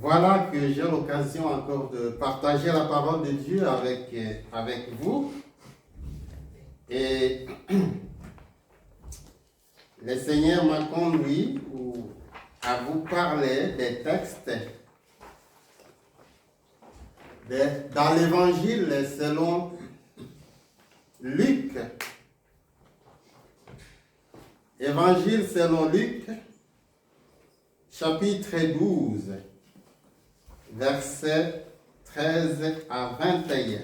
Voilà que j'ai l'occasion encore de partager la parole de Dieu avec vous. Et le Seigneur m'a conduit à vous parler des textes dans l'Évangile selon Luc. Évangile selon Luc, chapitre 12, versets 13 à 21.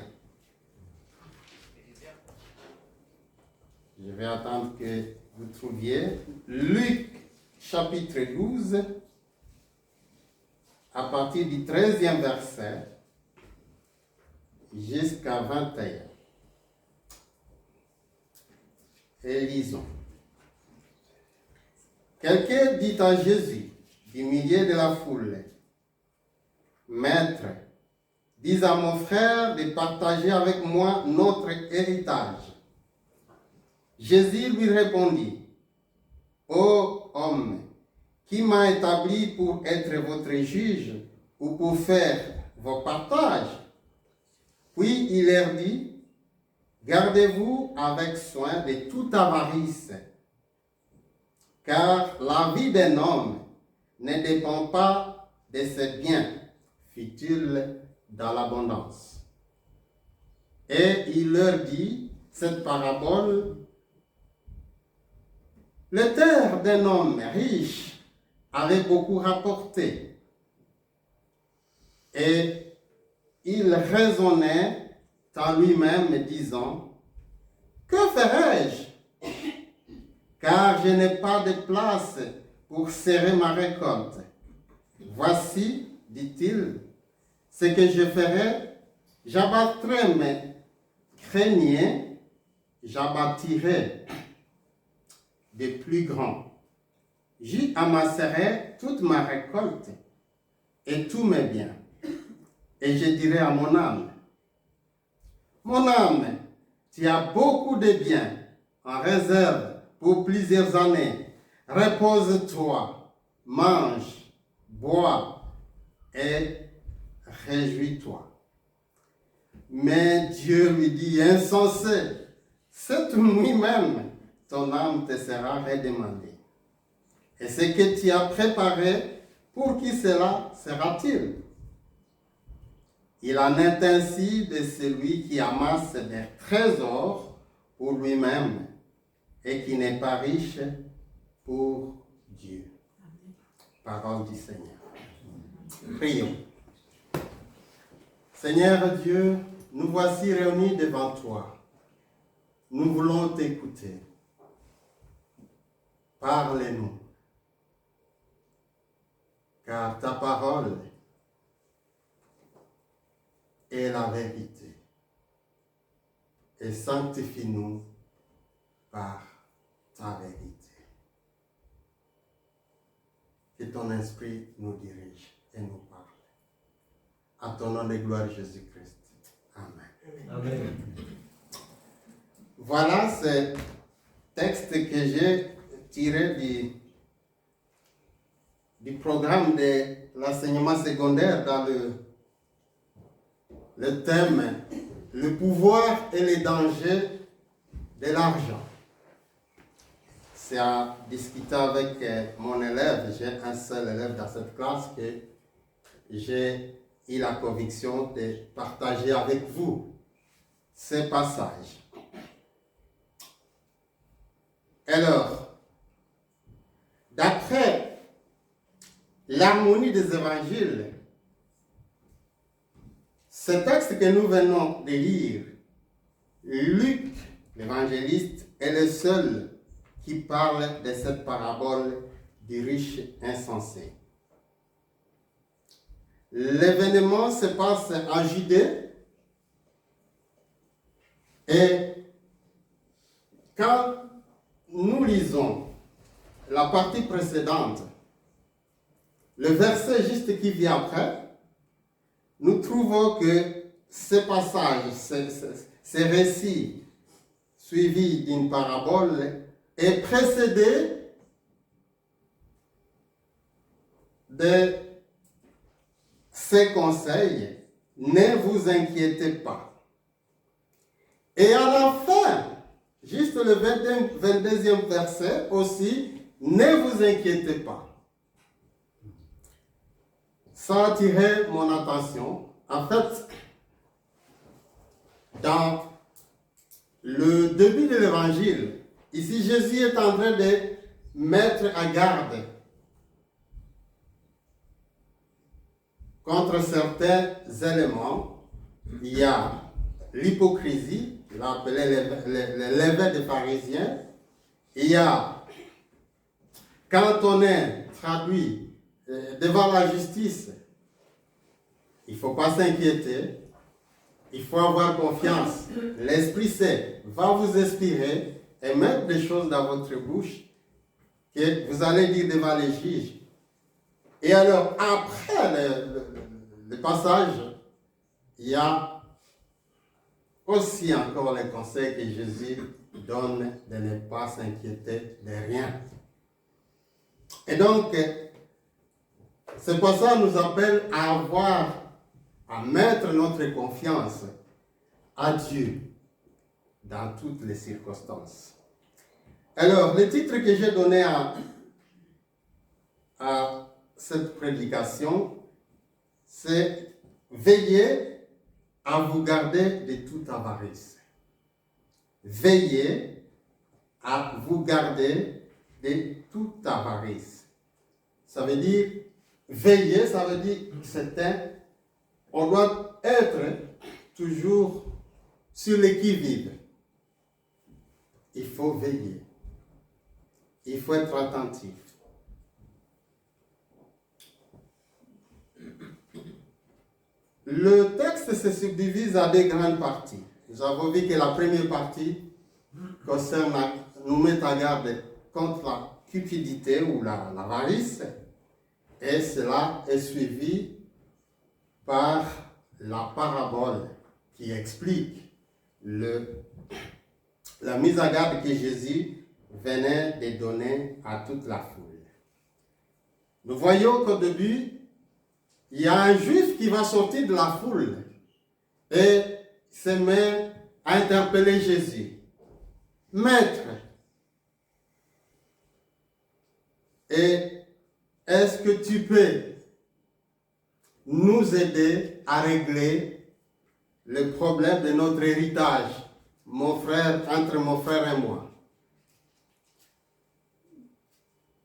Je vais attendre que vous trouviez Luc, chapitre 12, à partir du 13e verset jusqu'à 21. Et lisons. Quelqu'un dit à Jésus, du milieu de la foule, « Maître, dis à mon frère de partager avec moi notre héritage. » Jésus lui répondit, « Ô homme, qui m'a établi pour être votre juge ou pour faire vos partages ?» Puis il leur dit, « Gardez-vous avec soin de toute avarice, car la vie d'un homme ne dépend pas de ses biens, fit-il dans l'abondance. » Et il leur dit cette parabole, « Le terre d'un homme riche avait beaucoup rapporté, et il raisonnait en lui-même, disant, « Que ferai-je? Car je n'ai pas de place pour serrer ma récolte. Voici, dit-il, ce que je ferai, j'abattrai mes greniers, j'abattirai des plus grands. J'y amasserai toute ma récolte et tous mes biens. Et je dirai à mon âme, mon âme, tu as beaucoup de biens en réserve pour plusieurs années. Repose-toi, mange, bois et réjouis-toi. » Mais Dieu lui dit, insensé, cette nuit même, ton âme te sera redemandée. Et ce que tu as préparé, pour qui cela sera-t-il? Il en est ainsi de celui qui amasse des trésors pour lui-même et qui n'est pas riche pour Dieu. Parole du Seigneur. Prions. Seigneur Dieu, nous voici réunis devant toi. Nous voulons t'écouter. Parle-nous. Car ta parole est la vérité. Et sanctifie-nous par ta vérité. Que ton esprit nous dirige et nous parle. À ton nom de gloire, Jésus-Christ. Amen. Amen. Voilà ce texte que j'ai tiré du programme de l'enseignement secondaire dans le thème « Le pouvoir et les dangers de l'argent ». C'est à discuter avec mon élève, j'ai un seul élève dans cette classe que j'ai eu la conviction de partager avec vous ces passages. Alors, d'après l'harmonie des évangiles, ce texte que nous venons de lire, Luc, l'évangéliste, est le seul qui parle de cette parabole du riche insensé. L'événement se passe en Judée et quand nous lisons la partie précédente, le verset juste qui vient après, nous trouvons que ce passage, ce récit suivi d'une parabole est précédé de ses conseils, ne vous inquiétez pas. Et à la fin, juste le 22e verset aussi, ne vous inquiétez pas. Ça a attiré mon attention. En fait, dans le début de l'évangile, ici Jésus est en train de mettre à garde contre certains éléments. Il y a l'hypocrisie, il a appelé les levains des pharisiens. Il y a, quand on est traduit devant la justice, il ne faut pas s'inquiéter, il faut avoir confiance. L'Esprit Saint va vous inspirer et mettre des choses dans votre bouche que vous allez dire devant les juges. Et alors, après le passage, il y a aussi encore les conseils que Jésus donne de ne pas s'inquiéter de rien. Et donc, ce passage nous appelle à mettre notre confiance à Dieu dans toutes les circonstances. Alors, le titre que j'ai donné à cette prédication, c'est « Veillez à vous garder de toute avarice ». Veillez à vous garder de toute avarice. Ça veut dire, veiller, ça veut dire, on doit être toujours sur le qui-vive. Il faut veiller. Il faut être attentif. Le texte se subdivise à deux grandes parties. Nous avons vu que la première partie nous met à garde contre la cupidité ou l'avarice, et cela est suivi par la parabole qui explique la mise à garde que Jésus venait de donner à toute la foule. Nous voyons qu'au début, il y a un juif qui va sortir de la foule et se met à interpeller Jésus. Maître, est-ce que tu peux nous aider à régler le problème de notre héritage, entre mon frère et moi?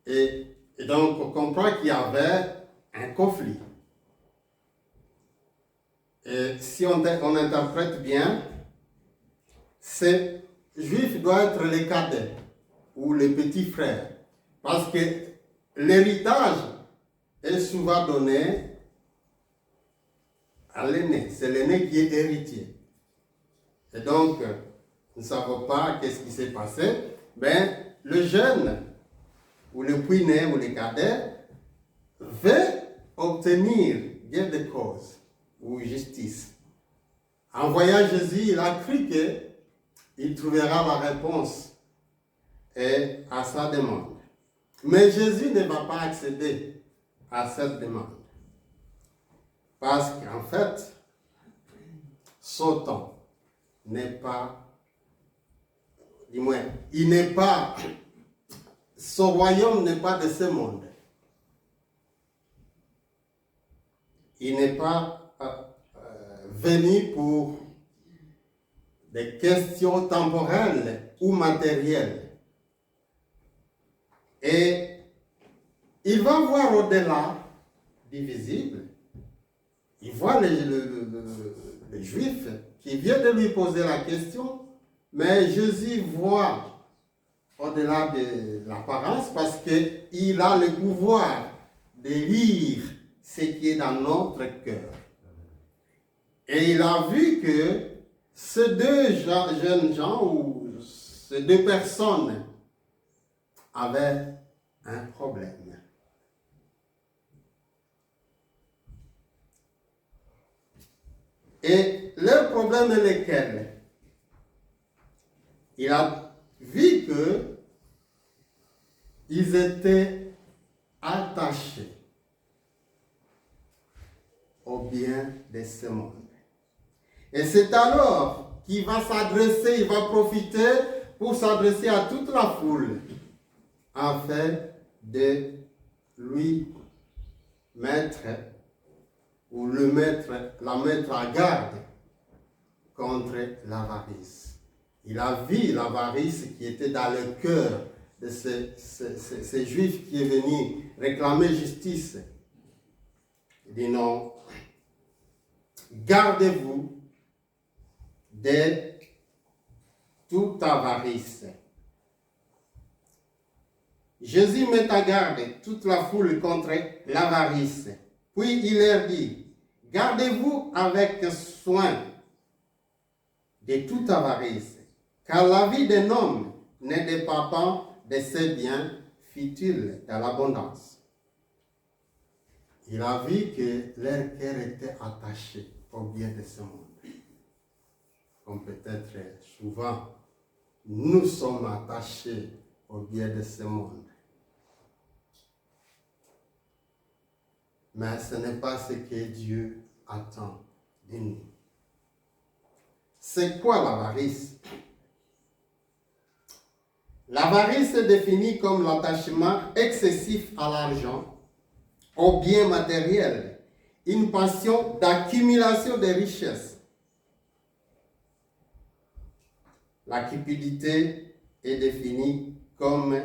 Et donc, on comprend qu'il y avait un conflit. Et si on interprète bien, ce juif doit être le cadet ou le petit frère. Parce que l'héritage est souvent donné à l'aîné. C'est l'aîné qui est héritier. Et donc, nous ne savons pas qu'est-ce qui s'est passé. Mais le jeune, ou le puîné, ou le cadet, veut obtenir gain de cause ou justice. En voyant Jésus, il a cru qu'il trouvera la réponse à sa demande. Mais Jésus ne va pas accéder à cette demande. Parce qu'en fait, son temps n'est pas, du moins, son royaume n'est pas de ce monde. Il n'est pas venu pour des questions temporelles ou matérielles. Et il va voir au-delà du visible. Il voit les Juifs qui viennent de lui poser la question, mais Jésus voit au-delà de l'apparence parce qu'il a le pouvoir de lire ce qui est dans notre cœur. Et il a vu que ces deux jeunes gens ou ces deux personnes avaient un problème. Et leur problème est lequel? Il a vu que ils étaient attachés au bien de ce monde. Et c'est alors qu'il va s'adresser, il va profiter pour s'adresser à toute la foule, afin de lui mettre, ou la mettre à garde contre l'avarice. Il a vu l'avarice qui était dans le cœur de ces Juifs qui est venu réclamer justice. Il dit non, gardez-vous de toute avarice. Jésus met à garde toute la foule contre l'avarice. Puis il leur dit, gardez-vous avec soin de toute avarice, car la vie d'un homme ne dépend pas de ses biens futurs dans l'abondance. Il a vu que leur cœur était attaché au bien de ce monde. Comme peut-être souvent, nous sommes attachés au bien de ce monde. Mais ce n'est pas ce que Dieu attend de nous. C'est quoi l'avarice? L'avarice est définie comme l'attachement excessif à l'argent, aux biens matériels, une passion d'accumulation de richesses. La cupidité est définie comme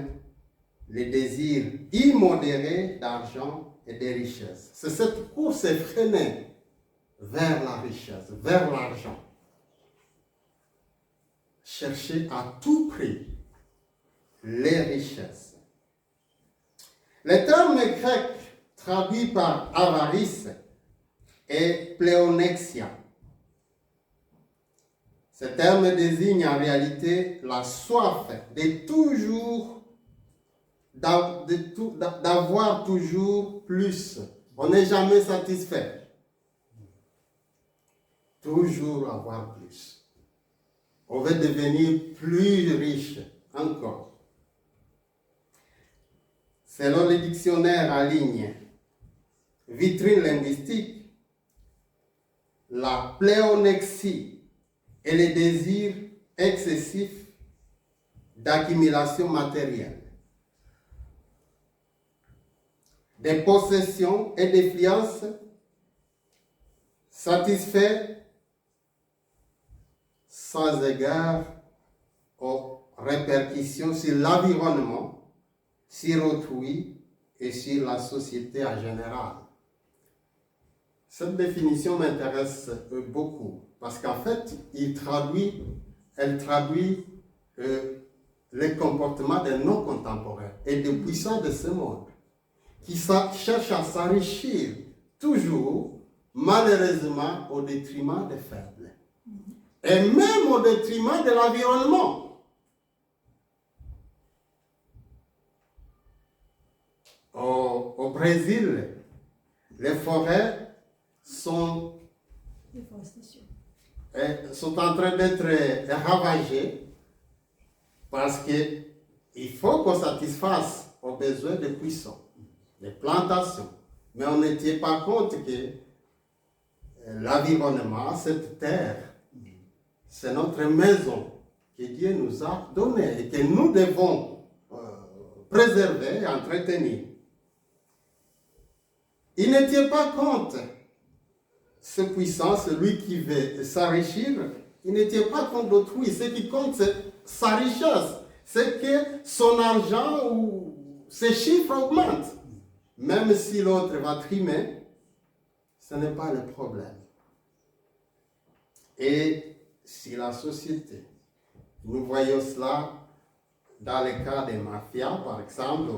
le désir immodéré d'argent et de richesses. C'est cette course effrénée vers la richesse, vers l'argent. Chercher à tout prix les richesses. Le terme grec traduit par avarice est pléonexia. Ce terme désigne en réalité la soif d'avoir toujours plus. On n'est jamais satisfait. Toujours avoir plus. On veut devenir plus riche encore. Selon le dictionnaire en ligne, vitrine linguistique, la pléonexie est le désir excessif d'accumulation matérielle, des possessions et d'influences satisfaits sans égard aux répercussions sur l'environnement, sur autrui et sur la société en général. Cette définition m'intéresse beaucoup parce qu'en fait, elle traduit les comportements de nos contemporains et des puissants de ce monde qui cherchent à s'enrichir toujours, malheureusement, au détriment des faibles. Et même au détriment de l'environnement. Au Brésil, les forêts sont en train d'être ravagées parce qu'il faut qu'on satisfasse aux besoins des puissants, des plantations. Mais on ne tient pas compte que l'environnement, cette terre, c'est notre maison que Dieu nous a donnée et que nous devons préserver et entretenir. Il ne tient pas compte, ce puissant, celui qui veut s'enrichir, il ne tient pas compte d'autrui. Ce qui compte, c'est sa richesse. C'est que son argent ou ses chiffres augmentent. Même si l'autre va trimer, ce n'est pas le problème. Et si la société, nous voyons cela dans le cas des mafias, par exemple,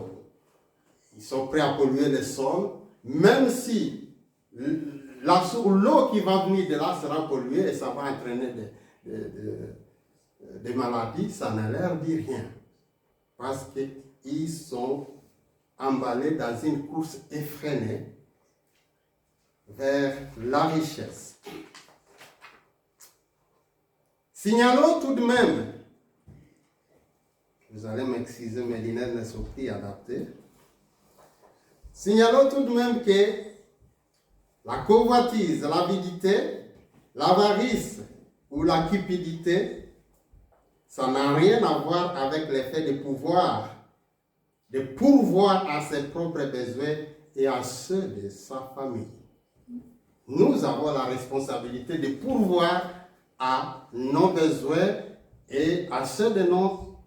ils sont prêts à polluer le sol, même si l'eau qui va venir de là sera polluée et ça va entraîner des maladies, ça ne leur dit rien. Parce qu'ils sont emballés dans une course effrénée vers la richesse. Signalons tout de même, vous allez m'excuser, mes lunettes ne sont plus adaptées. Signalons tout de même que La convoitise, l'avidité, l'avarice ou la cupidité, ça n'a rien à voir avec l'effet de pouvoir, de pourvoir à ses propres besoins et à ceux de sa famille. Nous avons la responsabilité de pourvoir à nos besoins et à ceux de notre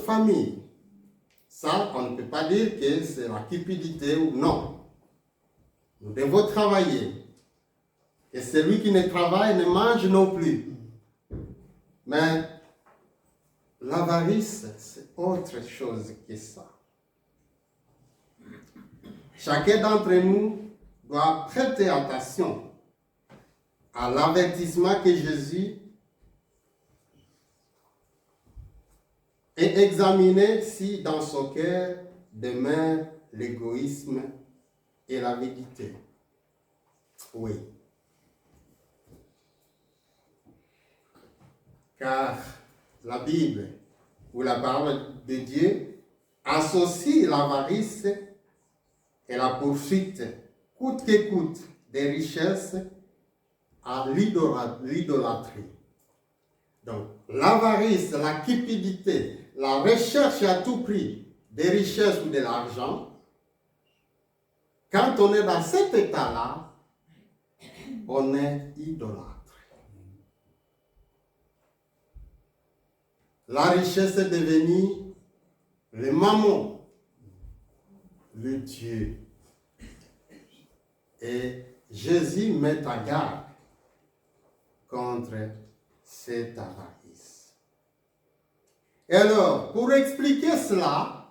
famille. Ça, on ne peut pas dire que c'est la cupidité ou non. Nous devons travailler. Et celui qui ne travaille ne mange non plus. Mais l'avarice, c'est autre chose que ça. Chacun d'entre nous doit prêter attention à l'avertissement que Jésus et examiner si dans son cœur demeure l'égoïsme et l'avidité. Oui. Car la Bible ou la parole de Dieu associe l'avarice et la poursuite, coûte que coûte, des richesses à l'idolâtrie. Donc, l'avarice, la cupidité, la recherche à tout prix des richesses ou de l'argent, quand on est dans cet état-là, on est idolâtre. La richesse est devenue le mammon, le Dieu. Et Jésus met à garde contre cette avarice. Et alors, pour expliquer cela,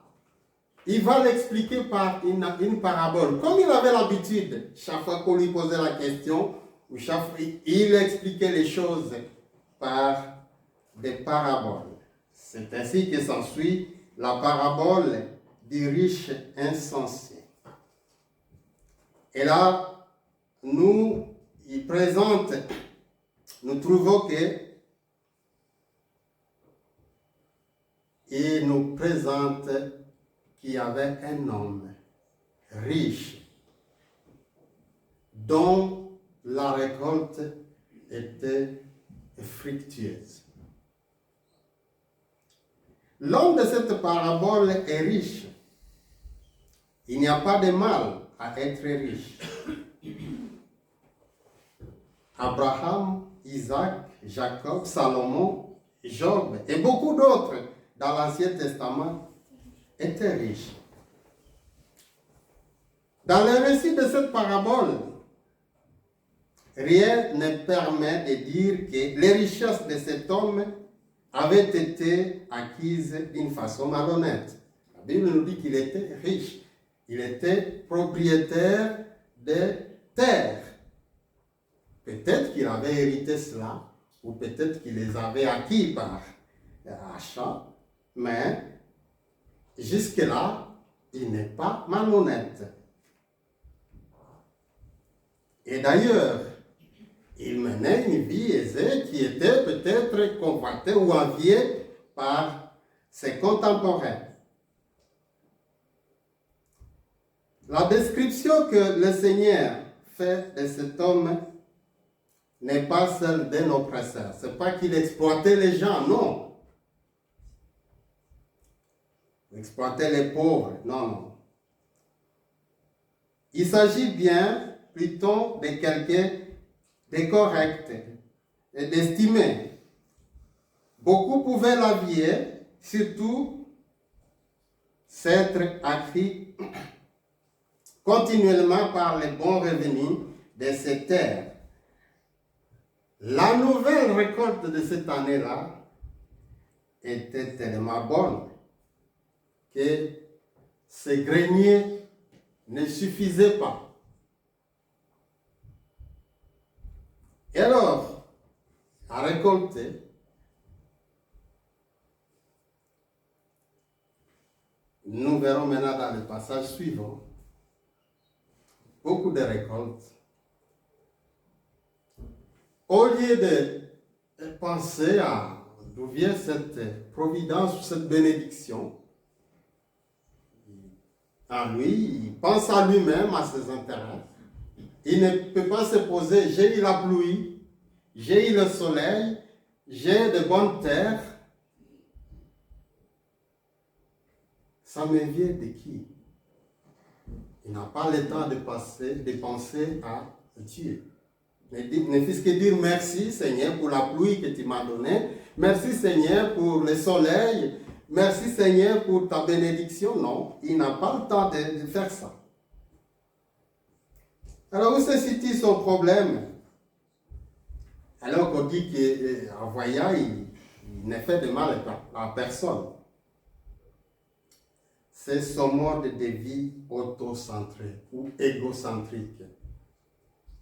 il va l'expliquer par une parabole. Comme il avait l'habitude, chaque fois qu'on lui posait la question, ou chaque fois, il expliquait les choses par des paraboles. C'est ainsi que s'ensuit la parabole du riche insensé. Et là, nous trouvons que il nous présente qu'il y avait un homme riche dont la récolte était fructueuse. L'homme de cette parabole est riche. Il n'y a pas de mal à être riche. Abraham, Isaac, Jacob, Salomon, Job et beaucoup d'autres dans l'Ancien Testament étaient riches. Dans le récit de cette parabole, rien ne permet de dire que les richesses de cet homme avaient été acquises d'une façon malhonnête. La Bible nous dit qu'il était riche. Il était propriétaire de terres. Peut-être qu'il avait hérité cela, ou peut-être qu'il les avait acquis par achat, mais jusque-là, il n'est pas malhonnête. Et d'ailleurs, il menait une vie aisée qui était peut-être convoitée ou enviée par ses contemporains. La description que le Seigneur fait de cet homme n'est pas celle d'un oppresseur. Ce n'est pas qu'il exploitait les gens, non. Il exploitait les pauvres, non. Il s'agit bien plutôt de quelqu'un de correct et d'estimé. Beaucoup pouvaient l'envier, surtout s'être acquis continuellement par les bons revenus de ces terres. La nouvelle récolte de cette année-là était tellement bonne que ces greniers ne suffisaient pas. Et alors, à récolter, nous verrons maintenant dans le passage suivant, beaucoup de récoltes. Au lieu de penser à d'où vient cette providence ou cette bénédiction, en lui, il pense à lui-même, à ses intérêts. Il ne peut pas se poser, j'ai eu la pluie, j'ai eu le soleil, j'ai de bonnes terres. Ça me vient de qui? Il n'a pas le temps de penser à Dieu. Ne fût-ce que dire merci Seigneur pour la pluie que tu m'as donnée, merci Seigneur pour le soleil, merci Seigneur pour ta bénédiction. Non, il n'a pas le temps de faire ça. Alors où se situe son problème? Alors qu'on dit qu'en voyant, il ne fait de mal à personne. C'est son mode de vie autocentré ou égocentrique.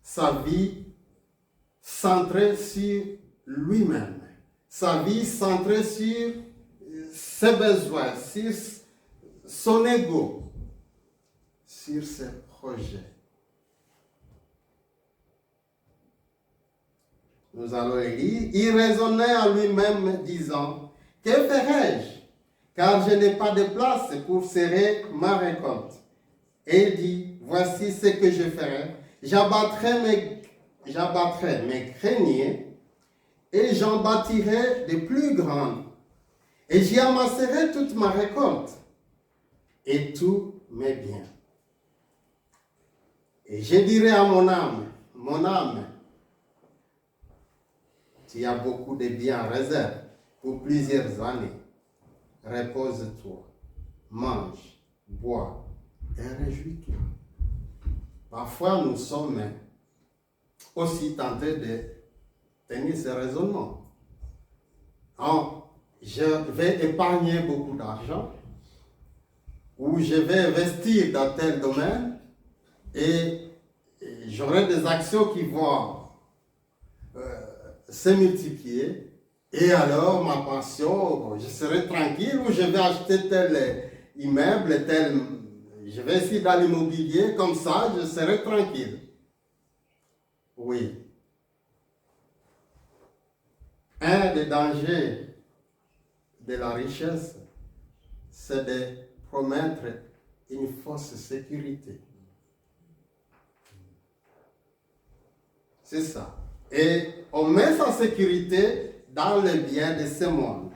Sa vie centrée sur lui-même. Sa vie centrée sur ses besoins, sur son ego, sur ses projets. Nous allons le lire. Il raisonnait en lui-même disant, que ferai-je? Car je n'ai pas de place pour serrer ma récolte. Et il dit, voici ce que je ferai. J'abattrai mes greniers et j'en bâtirai de plus grands. Et j'y amasserai toute ma récolte et tous mes biens. Et je dirai à mon âme, tu as beaucoup de biens en réserve pour plusieurs années. Repose-toi, mange, bois et réjouis-toi. Parfois, nous sommes aussi tentés de tenir ce raisonnement. Je vais épargner beaucoup d'argent ou je vais investir dans tel domaine et j'aurai des actions qui vont se multiplier. Et alors, ma pension, je serai tranquille ou je vais acheter tel immeuble, je vais essayer dans l'immobilier, comme ça, je serai tranquille. Oui. Un des dangers de la richesse, c'est de promettre une fausse sécurité. C'est ça. Et on met sa sécurité dans le bien de ce monde,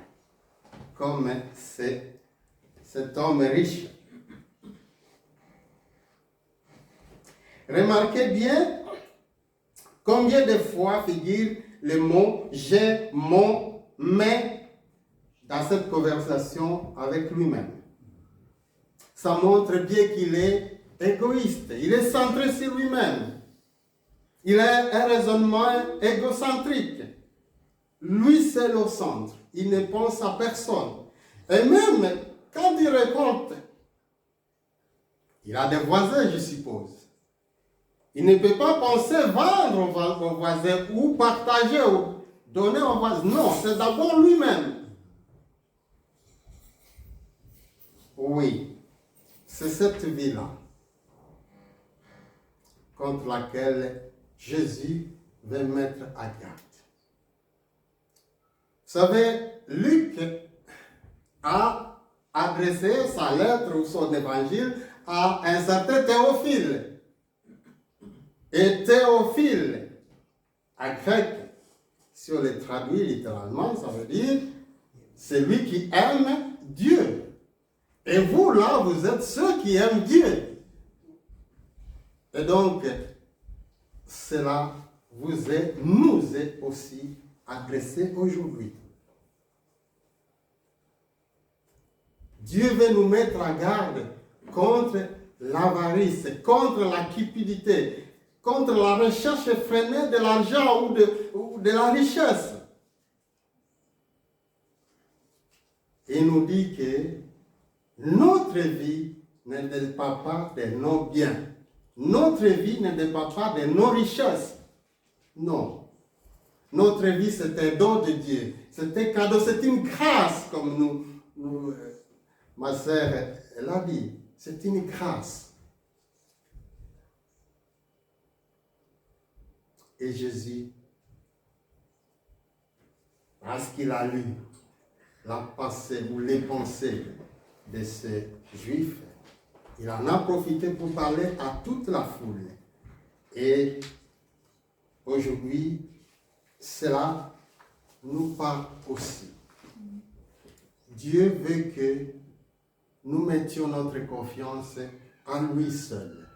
comme cet homme riche. Remarquez bien combien de fois figure le mot j'ai, mon, mais dans cette conversation avec lui-même. Ça montre bien qu'il est égoïste, il est centré sur lui-même. Il a un raisonnement égocentrique. Lui, c'est le centre. Il ne pense à personne. Et même quand il récolte, il a des voisins, je suppose. Il ne peut pas penser vendre aux voisins ou partager ou donner aux voisins. Non, c'est d'abord lui-même. Oui, c'est cette vie-là contre laquelle Jésus veut mettre à garde. Vous savez, Luc a adressé sa lettre ou son évangile à un certain Théophile. Et Théophile, en grec, si on le traduit littéralement, ça veut dire celui qui aime Dieu. Et vous, là, vous êtes ceux qui aiment Dieu. Et donc, cela nous est aussi adressé aujourd'hui. Dieu veut nous mettre en garde contre l'avarice, contre la cupidité, contre la recherche effrénée de l'argent ou de la richesse. Il nous dit que notre vie ne dépend pas de nos biens. Notre vie ne dépend pas de nos richesses. Non. Notre vie, c'est un don de Dieu. C'est un cadeau, c'est une grâce, comme ma sœur l'a dit. C'est une grâce. Et Jésus, parce qu'il a lu la pensée ou les pensées de ces Juifs, il en a profité pour parler à toute la foule. Et aujourd'hui, cela nous parle aussi. Dieu veut que nous mettions notre confiance en lui seul.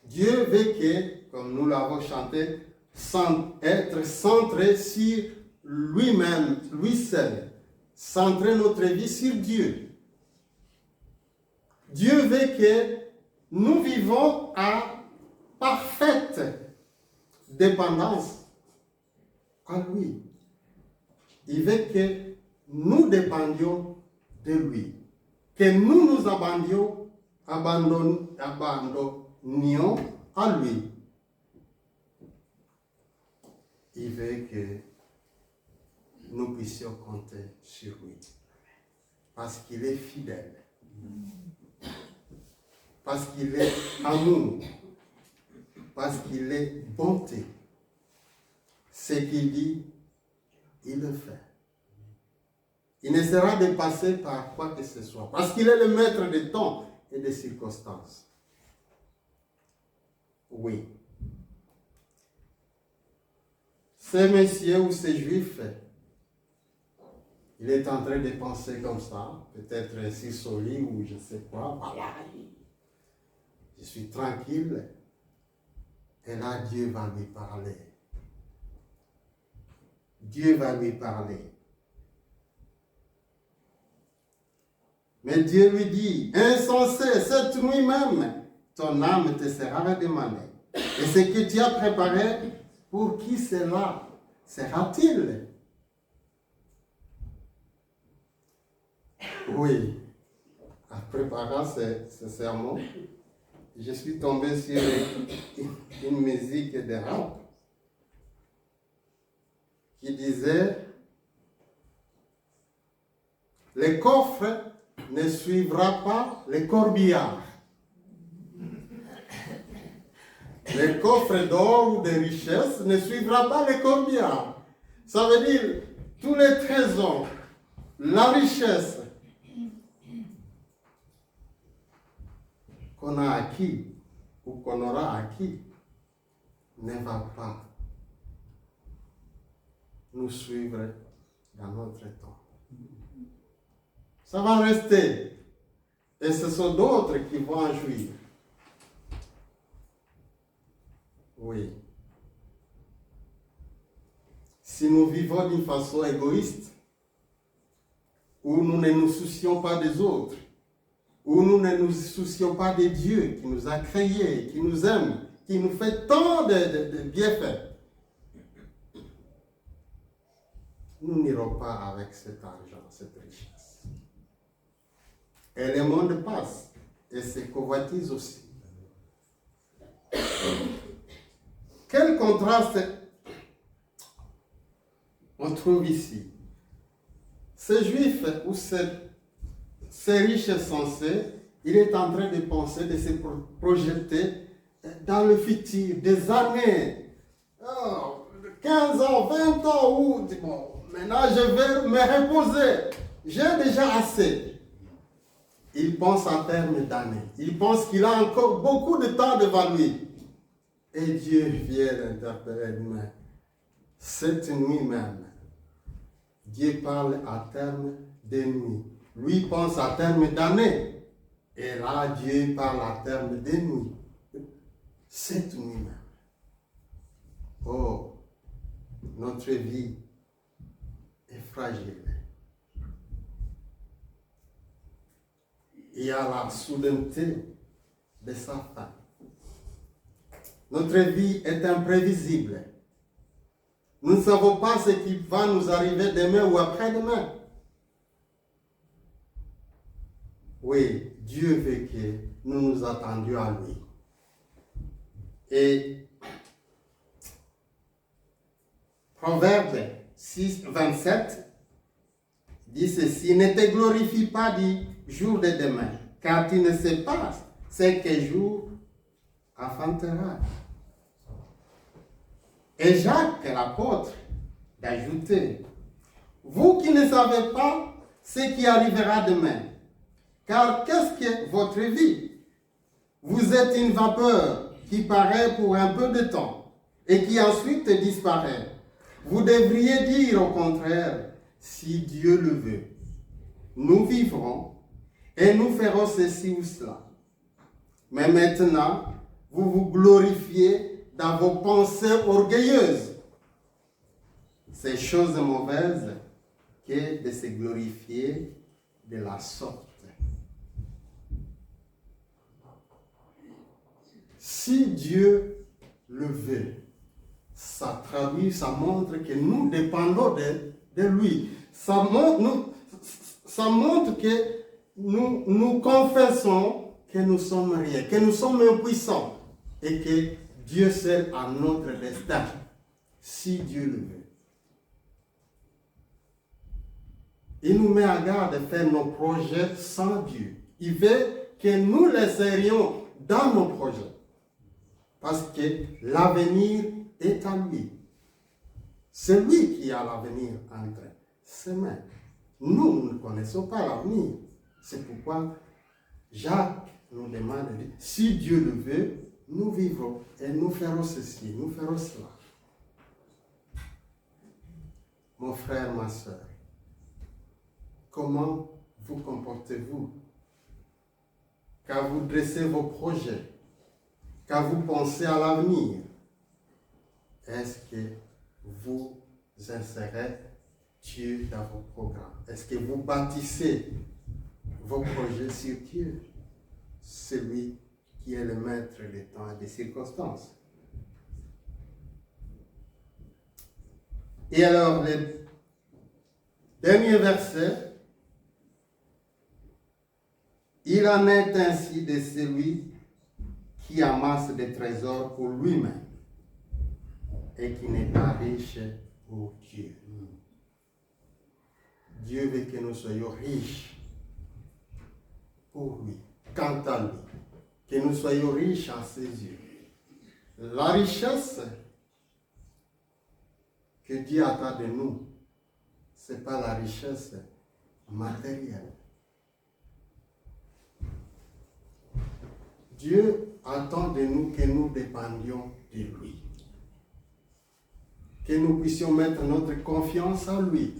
Dieu veut que, comme nous l'avons chanté, être centré sur lui-même, lui seul. Centrer notre vie sur Dieu. Dieu veut que nous vivons à parfaite dépendance à lui. Il veut que nous dépendions de lui. Que nous nous abandonnions à lui. Il veut que nous puissions compter sur lui. Parce qu'il est fidèle. Parce qu'il est amour. Parce qu'il est bonté. Ce qu'il dit, il le fait. Il ne sera dépassé par quoi que ce soit. Parce qu'il est le maître des temps et des circonstances. Oui. Ces messieurs ou ces juifs, il est en train de penser comme ça, peut-être ainsi soli ou je ne sais quoi, voilà, je suis tranquille. Et là, Dieu va lui parler. Dieu va lui parler. Mais Dieu lui dit, insensé, cette nuit même, ton âme te sera redemandée. Et ce que tu as préparé, pour qui cela sera-t-il? Oui, en préparant ce sermon, je suis tombé sur une musique de rap qui disait « Le coffre ne suivra pas le corbillard. Le coffre d'or ou de richesse ne suivra pas le corbillard. » Ça veut dire tous les trésors, la richesse qu'on a acquis ou qu'on aura acquis ne va pas nous suivre dans notre temps. Ça va rester. Et ce sont d'autres qui vont en jouir. Oui. Si nous vivons d'une façon égoïste, où nous ne nous soucions pas des autres, où nous ne nous soucions pas de Dieu qui nous a créés, qui nous aime, qui nous fait tant de bienfaits, nous n'irons pas avec cet argent, cette richesse. Et le monde passe, et ses convoitises aussi. Quel contraste on trouve ici. Ce juif ou ce riche censé, il est en train de penser, de se projeter dans le futur, des années, 15 ans, 20 ans, où bon, maintenant je vais me reposer, j'ai déjà assez. Il pense en termes d'années, il pense qu'il a encore beaucoup de temps devant lui. Et Dieu vient l'interpeller, mais cette nuit même, Dieu parle à terme de nuit. Lui pense à terme d'années. Et là, Dieu parle à terme de nuit. Cette nuit même. Oh, notre vie est fragile. Il y a la soudaineté de sa fin. Notre vie est imprévisible. Nous ne savons pas ce qui va nous arriver demain ou après-demain. Oui, Dieu veut que nous nous attendions à lui. Et Proverbe 6, 27 dit ceci, ne te glorifie pas du jour de demain, car tu ne sais pas ce que jour affrontera. Et Jacques, l'apôtre, d'ajouter, vous qui ne savez pas ce qui arrivera demain, car qu'est-ce que votre vie? Vous êtes une vapeur qui paraît pour un peu de temps et qui ensuite disparaît. Vous devriez dire au contraire, si Dieu le veut, nous vivrons et nous ferons ceci ou cela. Mais maintenant, vous vous glorifiez dans vos pensées orgueilleuses. C'est chose mauvaise que de se glorifier de la sorte. Si Dieu le veut, ça traduit, ça montre que nous dépendons de lui. Ça montre que nous confessons que nous sommes rien, que nous sommes impuissants et que Dieu seul a notre destin, si Dieu le veut. Il nous met à garde de faire nos projets sans Dieu. Il veut que nous laisserions dans nos projets. Parce que l'avenir est à lui. C'est lui qui a l'avenir entre ses mains. Nous ne connaissons pas l'avenir. C'est pourquoi Jacques nous demande, si Dieu le veut, nous vivrons et nous ferons ceci, nous ferons cela. Mon frère, ma soeur, comment vous comportez-vous quand vous dressez vos projets, quand vous pensez à l'avenir? Est-ce que vous insérez Dieu dans vos programmes? Est-ce que vous bâtissez vos projets sur Dieu, celui qui est le maître des temps et des circonstances? Et alors, le dernier verset, il en est ainsi de celui qui amasse des trésors pour lui-même et qui n'est pas riche pour Dieu. Dieu veut que nous soyons riches pour lui, quant à lui, que nous soyons riches à ses yeux. La richesse que Dieu attend de nous, ce n'est pas la richesse matérielle. Dieu attend de nous que nous dépendions de lui. Que nous puissions mettre notre confiance en lui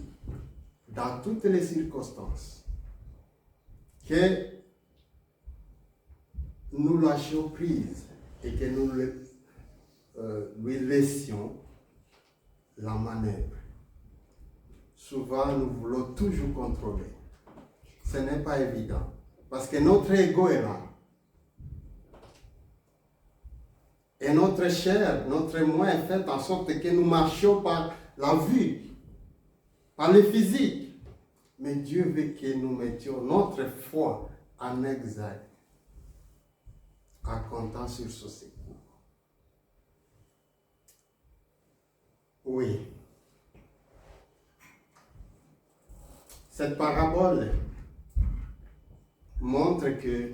dans toutes les circonstances. Que nous lâchions prise et que nous lui laissions la manœuvre. Souvent, nous voulons toujours contrôler. Ce n'est pas évident. Parce que notre ego est là. Et notre chair, notre moi est fait en sorte que nous marchions par la vue, par le physique. Mais Dieu veut que nous mettions notre foi en exergue, en comptant sur ce secours. Oui. Cette parabole montre que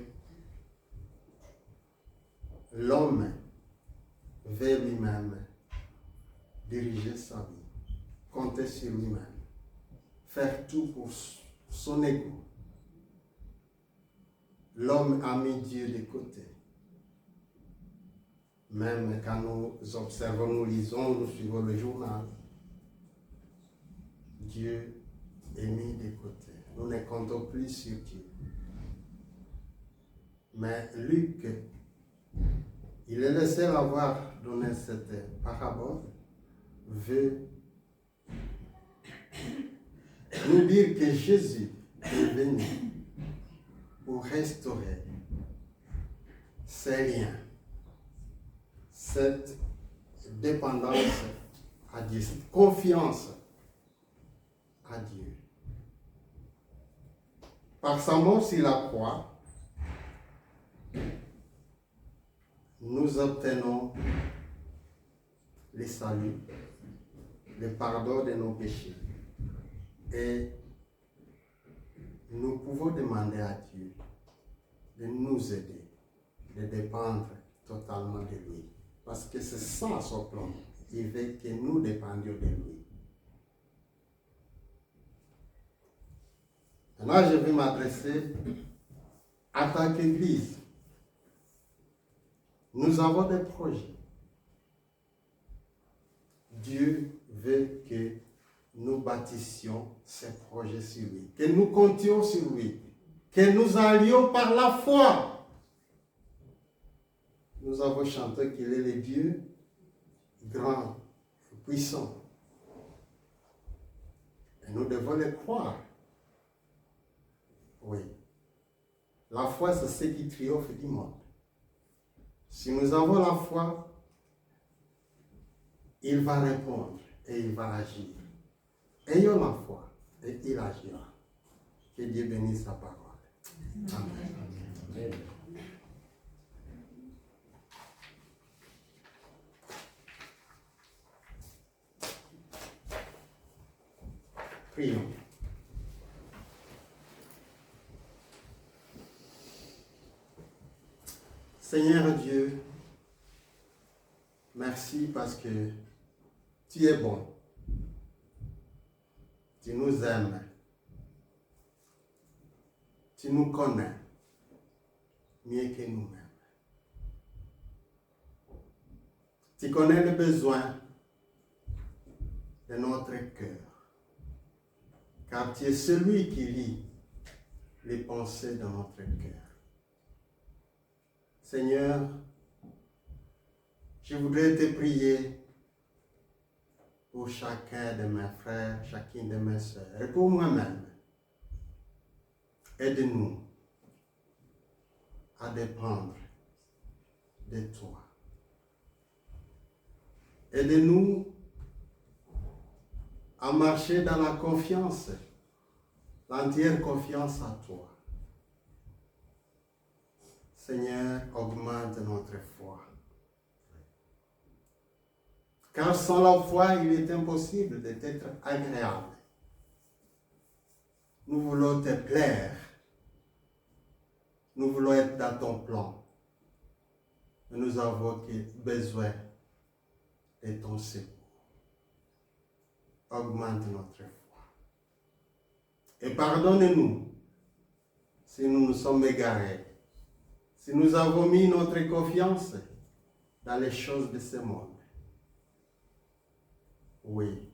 l'homme veut lui-même diriger sa vie, compter sur lui-même, faire tout pour son ego. L'homme a mis Dieu de côté. Même quand nous observons, nous lisons, nous suivons le journal, Dieu est mis de côté. Nous ne comptons plus sur Dieu. Mais Luc, il est le seul à avoir donné cette parabole, veut nous dire que Jésus est venu pour restaurer ces liens, cette dépendance à Dieu, cette confiance à Dieu. Par sa mort sur la croix, nous obtenons le salut, le pardon de nos péchés. Et nous pouvons demander à Dieu de nous aider, de dépendre totalement de lui. Parce que c'est ça son plan. Il veut que nous dépendions de lui. Maintenant, je vais m'adresser à tant qu'Église. Nous avons des projets. Dieu veut que nous bâtissions ces projets sur lui, que nous comptions sur lui, que nous allions par la foi. Nous avons chanté qu'il est le Dieu grand, puissant. Et nous devons le croire. Oui. La foi, c'est ce qui triomphe du monde. Si nous avons la foi, il va répondre et il va agir. Ayons la foi et il agira. Que Dieu bénisse sa parole. Amen. Amen. Prions. Seigneur Dieu, merci parce que tu es bon. Tu nous aimes. Tu nous connais mieux que nous-mêmes. Tu connais les besoins de notre cœur. Car tu es celui qui lit les pensées de notre cœur. Seigneur, je voudrais te prier pour chacun de mes frères, chacune de mes sœurs, et pour moi-même. Aide-nous à dépendre de toi. Aide-nous à marcher dans la confiance, l'entière confiance à toi. Seigneur, augmente notre foi. Car sans la foi, il est impossible d'être agréable. Nous voulons te plaire. Nous voulons être dans ton plan. Mais nous avons besoin de ton secours. Augmente notre foi. Et pardonne-nous si nous nous sommes égarés, si nous avons mis notre confiance dans les choses de ce monde. Oui,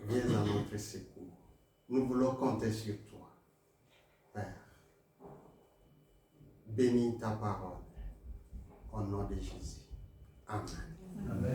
viens à notre secours. Nous voulons compter sur toi, Père. Bénis ta parole au nom de Jésus. Amen. Amen.